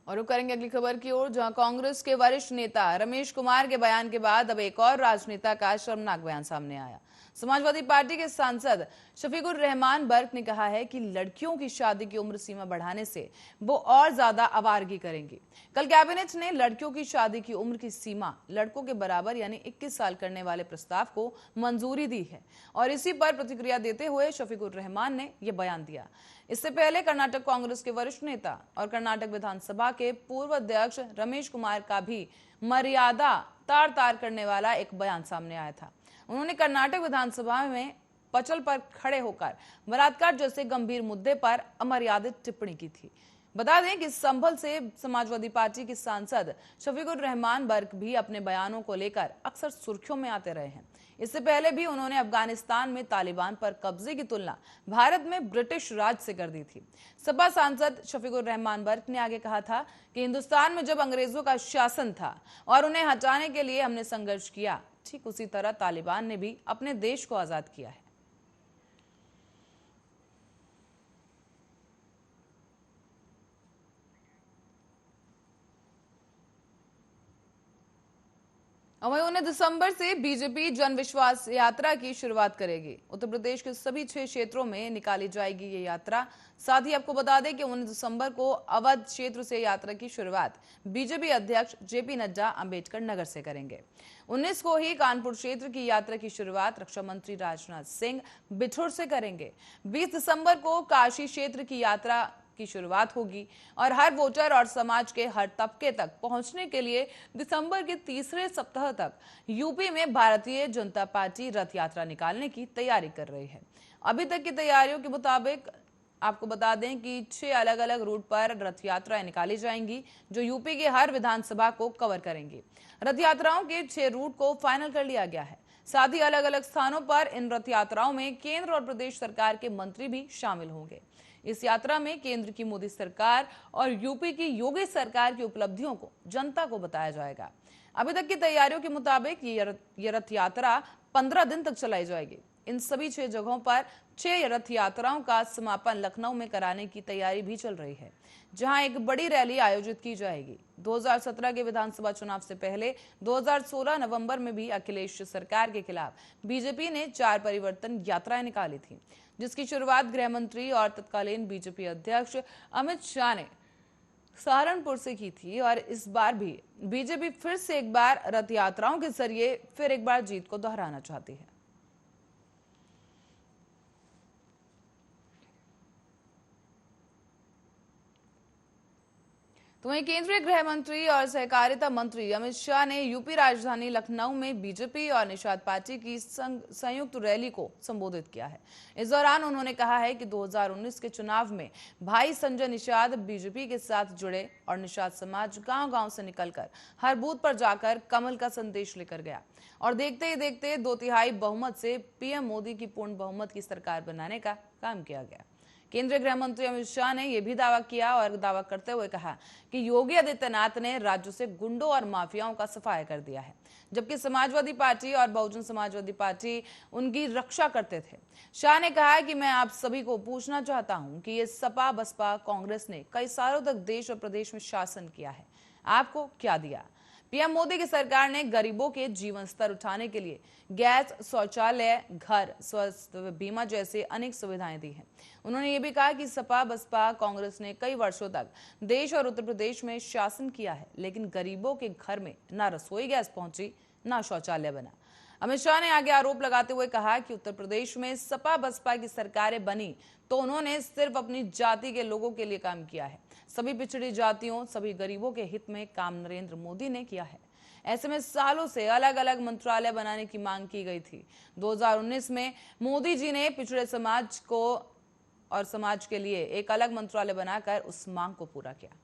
और रुक करेंगे अगली खबर की ओर, जहां कांग्रेस के वरिष्ठ नेता रमेश कुमार के बयान के बाद अब एक और राजनेता का शर्मनाक बयान सामने आया। समाजवादी पार्टी के सांसद शफीकुर रहमान बर्क ने कहा है कि लड़कियों की शादी की उम्र सीमा बढ़ाने से वो और ज्यादा आवारगी करेंगी। कल कैबिनेट ने लड़कियों की शादी की उम्र की सीमा लड़कों के बराबर यानी 21 साल करने वाले प्रस्ताव को मंजूरी दी है और इसी पर प्रतिक्रिया देते हुए शफीकुर रहमान ने यह बयान दिया। इससे पहले कर्नाटक कांग्रेस के वरिष्ठ नेता और कर्नाटक विधानसभा के पूर्व अध्यक्ष रमेश कुमार का भी मर्यादा तार तार करने वाला एक बयान सामने आया था। उन्होंने कर्नाटक विधानसभा में पचल पर खड़े होकर बलात्कार जैसे गंभीर मुद्दे पर अमर्यादित टिप्पणी की थी। बता दें कि संभल से समाजवादी पार्टी के सांसद शफीकुर रहमान बर्क भी अपने बयानों को लेकर अक्सर सुर्खियों में आते रहे हैं। इससे पहले भी उन्होंने अफगानिस्तान में तालिबान पर कब्जे की तुलना भारत में ब्रिटिश राज से कर दी थी। सपा सांसद शफीकुर रहमान बर्क ने आगे कहा था कि हिंदुस्तान में जब अंग्रेजों का शासन था और उन्हें हटाने के लिए हमने संघर्ष किया, ठीक उसी तरह तालिबान ने भी अपने देश को आजाद किया है। वहीं 19 दिसंबर से बीजेपी जन विश्वास यात्रा की शुरुआत करेगी। उत्तर प्रदेश के सभी 6 क्षेत्रों में निकाली जाएगी ये यात्रा। साथ ही आपको बता दें कि 19 दिसंबर को अवध क्षेत्र से यात्रा की शुरुआत बीजेपी अध्यक्ष जेपी नड्डा अंबेडकर नगर से करेंगे। 19 को ही कानपुर क्षेत्र की यात्रा की शुरुआत रक्षा मंत्री राजनाथ सिंह बिठूर से करेंगे। 20 दिसंबर को काशी क्षेत्र की यात्रा की शुरुआत होगी और हर वोटर और समाज के हर तबके तक पहुंचने के लिए दिसंबर के तीसरे सप्ताह तक यूपी में भारतीय जनता पार्टी रथ यात्रा निकालने की तैयारी कर रही है। अभी तक की तैयारियों के मुताबिक आपको बता दें कि 6 अलग अलग रूट पर रथ यात्राएं निकाली जाएंगी जो यूपी के हर विधानसभा को कवर करेंगी। रथ यात्राओं के 6 रूट को फाइनल कर लिया गया है। साथ ही अलग अलग स्थानों पर इन रथ यात्राओं में केंद्र और प्रदेश सरकार के मंत्री भी शामिल होंगे। इस यात्रा में केंद्र की मोदी सरकार और यूपी की योगी सरकार की उपलब्धियों को जनता को बताया जाएगा। अभी तक की तैयारियों के मुताबिक ये रथ यात्रा 15 दिन तक चलाई जाएगी। इन सभी 6 जगहों पर 6 रथ यात्राओं का समापन लखनऊ में कराने की तैयारी भी चल रही है, जहां एक बड़ी रैली आयोजित की जाएगी। 2017 के विधानसभा चुनाव से पहले 2016 नवंबर में भी अखिलेश सरकार के खिलाफ बीजेपी ने 4 परिवर्तन यात्राएं निकाली थी, जिसकी शुरुआत गृह मंत्री और तत्कालीन बीजेपी अध्यक्ष अमित शाह ने सहारनपुर से की थी। और इस बार भी बीजेपी फिर से एक बार रथ यात्राओं के जरिए फिर एक बार जीत को दोहराना चाहती है। तो वहीं केंद्रीय गृह मंत्री और सहकारिता मंत्री अमित शाह ने यूपी राजधानी लखनऊ में बीजेपी और निषाद पार्टी की संयुक्त रैली को संबोधित किया है। इस दौरान उन्होंने कहा है कि 2019 के चुनाव में भाई संजय निषाद बीजेपी के साथ जुड़े और निषाद समाज गांव-गांव से निकलकर हर बूथ पर जाकर कमल का संदेश लेकर गया और देखते ही देखते 2/3 बहुमत से पीएम मोदी की पूर्ण बहुमत की सरकार बनाने का काम किया गया। केंद्रीय गृह मंत्री अमित शाह ने यह भी दावा किया और दावा करते हुए कहा कि योगी आदित्यनाथ ने राज्य से गुंडों और माफियाओं का सफाया कर दिया है, जबकि समाजवादी पार्टी और बहुजन समाजवादी पार्टी उनकी रक्षा करते थे। शाह ने कहा कि मैं आप सभी को पूछना चाहता हूं कि ये सपा बसपा कांग्रेस ने कई सालों तक देश और प्रदेश में शासन किया है, आपको क्या दिया? पीएम मोदी की सरकार ने गरीबों के जीवन स्तर उठाने के लिए गैस, शौचालय, घर, स्वास्थ्य बीमा जैसे अनेक सुविधाएं दी हैं। उन्होंने ये भी कहा कि सपा बसपा कांग्रेस ने कई वर्षों तक देश और उत्तर प्रदेश में शासन किया है, लेकिन गरीबों के घर में ना रसोई गैस पहुंची, ना शौचालय बना। अमित शाह ने आगे आरोप लगाते हुए कहा कि उत्तर प्रदेश में सपा बसपा की सरकारें बनी तो उन्होंने सिर्फ अपनी जाति के लोगों के लिए काम किया है। सभी पिछड़ी जातियों, सभी गरीबों के हित में काम नरेंद्र मोदी ने किया है। ऐसे में सालों से अलग अलग मंत्रालय बनाने की मांग की गई थी। 2019 में मोदी जी ने पिछड़े समाज को और समाज के लिए एक अलग मंत्रालय बनाकर उस मांग को पूरा किया।